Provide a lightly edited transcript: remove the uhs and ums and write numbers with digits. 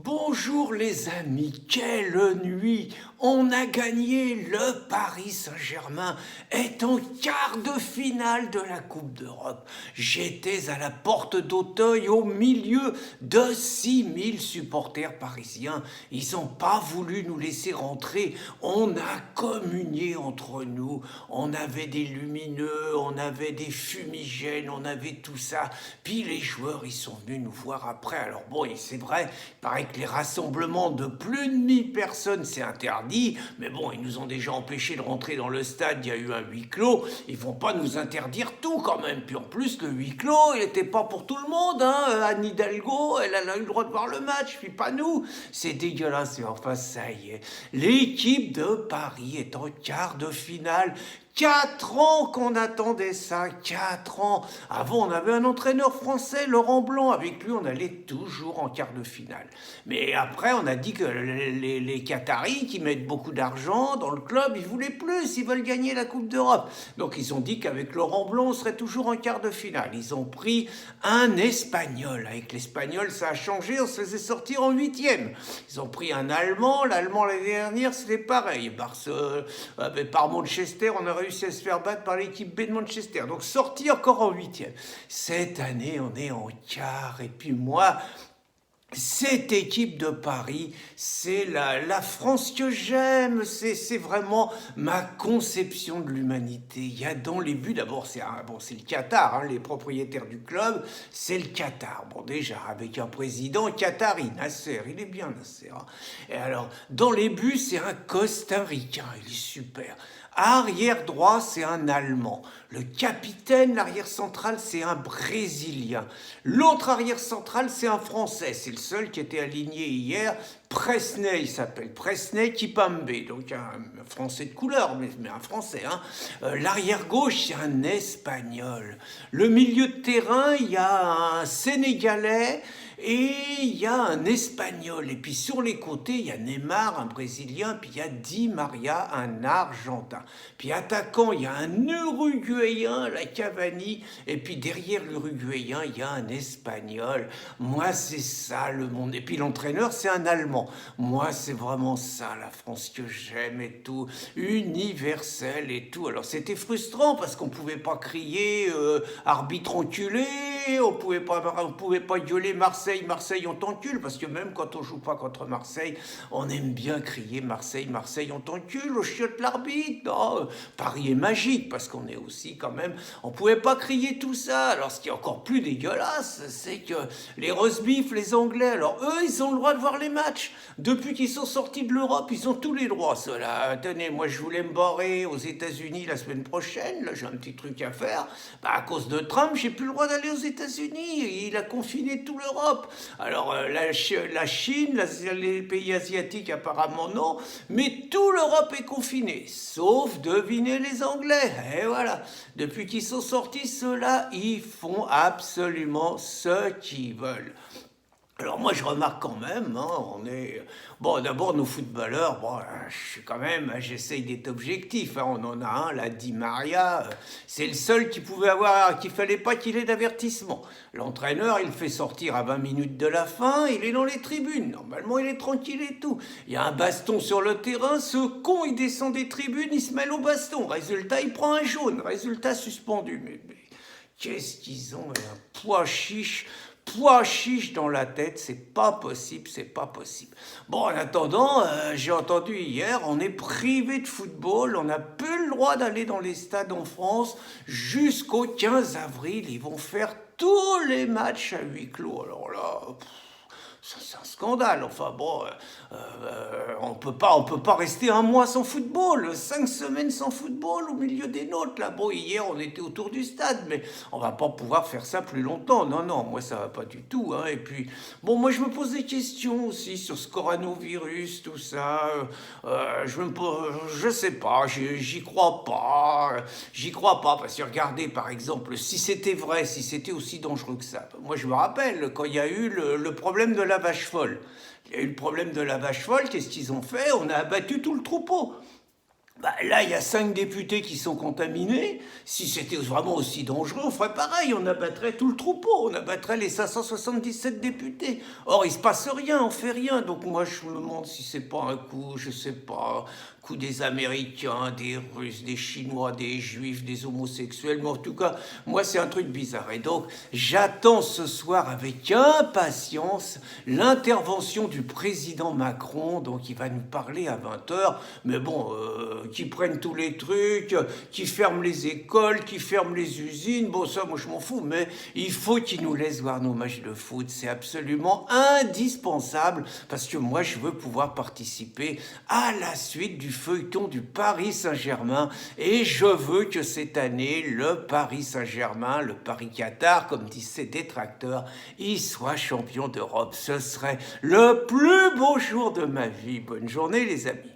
Bonjour les amis, quelle nuit! On a gagné, le Paris Saint-Germain est en quart de finale de la Coupe d'Europe. J'étais à la porte d'Auteuil au milieu de 6000 supporters parisiens. Ils n'ont pas voulu nous laisser rentrer. On a communié entre nous. On avait des lumineux, on avait des fumigènes, on avait tout ça. Puis les joueurs, ils sont venus nous voir après. Alors bon, c'est vrai, il paraît que les rassemblements de plus de 1000 personnes, c'est interdit, mais bon, ils nous ont déjà empêchés de rentrer dans le stade, il y a eu un huis clos, ils vont pas nous interdire tout quand même. Puis en plus, le huis clos, il n'était pas pour tout le monde, hein. Anne Hidalgo, elle a eu le droit de voir le match, puis pas nous. C'est dégueulasse, et enfin, ça y est. L'équipe de Paris est en quart de finale. 4 ans qu'on attendait ça, 4 ans. Avant, on avait un entraîneur français, Laurent Blanc. Avec lui, on allait toujours en quart de finale. Mais après, on a dit que les Qataris, qui mettent beaucoup d'argent dans le club, ils voulaient plus, ils veulent gagner la Coupe d'Europe. Donc, ils ont dit qu'avec Laurent Blanc, on serait toujours en quart de finale. Ils ont pris un Espagnol. Avec l'Espagnol, ça a changé, on se faisait sortir en 8e. Ils ont pris un Allemand. L'Allemand, l'année dernière, c'était pareil. Par Manchester, on a réussi à se faire battre par l'équipe B de Manchester. Donc sorti encore en 8e. Cette année, on est en quart. Et puis moi, cette équipe de Paris, c'est la France que j'aime, c'est vraiment ma conception de l'humanité. Il y a dans les buts, d'abord c'est le Qatar, hein, les propriétaires du club, c'est le Qatar. Bon déjà, avec un président qatari, Nasser, il est bien Nasser. Hein. Et alors, dans les buts, c'est un Costa-Ricain, il est super. Arrière droit, c'est un Allemand. Le capitaine, l'arrière central, c'est un Brésilien. L'autre arrière central, c'est un Français. C'est le seul qui était aligné hier. Presnay, il s'appelle. Presnay Kipembe. Donc un Français de couleur, mais un Français. Hein. L'arrière gauche, c'est un Espagnol. Le milieu de terrain, il y a un Sénégalais. Et il y a un Espagnol. Et puis sur les côtés, il y a Neymar, un Brésilien. Puis il y a Di Maria, un Argentin. Puis attaquant, il y a un Uruguayen, la Cavani. Et puis derrière l'Uruguayen, il y a un Espagnol. Moi, c'est ça le monde. Et puis l'entraîneur, c'est un Allemand. Moi, c'est vraiment ça, la France que j'aime et tout. Universelle et tout. Alors c'était frustrant parce qu'on pouvait pas crier arbitre enculé. On pouvait pas gueuler Marseille, on t'encule, parce que même quand on joue pas contre Marseille, on aime bien crier Marseille, on t'encule, on chiotte l'arbitre. Non, Paris est magique, parce qu'on est aussi quand même, on pouvait pas crier tout ça. Alors ce qui est encore plus dégueulasse, c'est que les rosbifs, les Anglais, alors eux, ils ont le droit de voir les matchs. Depuis qu'ils sont sortis de l'Europe, ils ont tous les droits, ceux-là. Tenez, moi je voulais me barrer aux États-Unis la semaine prochaine, là j'ai un petit truc à faire. À cause de Trump, j'ai plus le droit d'aller aux États-Unis. Il a confiné toute l'Europe. Alors la Chine, les pays asiatiques apparemment non, mais toute l'Europe est confinée, sauf, devinez, les Anglais. Et voilà, depuis qu'ils sont sortis, ceux-là, ils font absolument ce qu'ils veulent. Alors moi je remarque quand même, hein, on est... Bon d'abord nos footballeurs, bon, je suis quand même, j'essaye d'être objectif, hein, on en a un, là, Di Maria, c'est le seul qui pouvait avoir, qu'il fallait pas qu'il ait d'avertissement. L'entraîneur, il le fait sortir à 20 minutes de la fin, il est dans les tribunes, normalement il est tranquille et tout. Il y a un baston sur le terrain, ce con il descend des tribunes, il se mêle au baston, résultat il prend un jaune, résultat suspendu. Mais qu'est-ce qu'ils ont, un pois chiche dans la tête, c'est pas possible, c'est pas possible. Bon, en attendant, j'ai entendu hier, on est privé de football, on n'a plus le droit d'aller dans les stades en France jusqu'au 15 avril. Ils vont faire tous les matchs à huis clos. Alors là... c'est un scandale. Enfin bon, on peut pas rester un mois sans football, 5 semaines sans football au milieu des nôtres. Là, bon, hier on était autour du stade, mais on va pas pouvoir faire ça plus longtemps. Non, moi ça va pas du tout. Hein. Et puis, bon, moi je me pose des questions aussi sur ce coronavirus, tout ça. Je sais pas, j'y crois pas, parce que regardez par exemple, si c'était vrai, si c'était aussi dangereux que ça. Moi je me rappelle quand il y a eu le problème de la vache folle. Il y a eu le problème de la vache folle, qu'est-ce qu'ils ont fait? On a abattu tout le troupeau. Bah, là, il y a 5 députés qui sont contaminés. Si c'était vraiment aussi dangereux, on ferait pareil. On abattrait tout le troupeau. On abattrait les 577 députés. Or, il se passe rien, on fait rien. Donc moi, je me demande si c'est pas un coup, je sais pas, coup des Américains, des Russes, des Chinois, des Juifs, des homosexuels. Mais en tout cas, moi, c'est un truc bizarre. Et donc, j'attends ce soir avec impatience l'intervention du président Macron. Donc, il va nous parler à 20h. Mais bon, qui prennent tous les trucs, qui ferment les écoles, qui ferment les usines. Bon, ça, moi, je m'en fous, mais il faut qu'ils nous laissent voir nos matchs de foot. C'est absolument indispensable parce que moi, je veux pouvoir participer à la suite du feuilleton du Paris Saint-Germain et je veux que cette année, le Paris Saint-Germain, le Paris Qatar, comme disent ses détracteurs, il soit champion d'Europe. Ce serait le plus beau jour de ma vie. Bonne journée, les amis.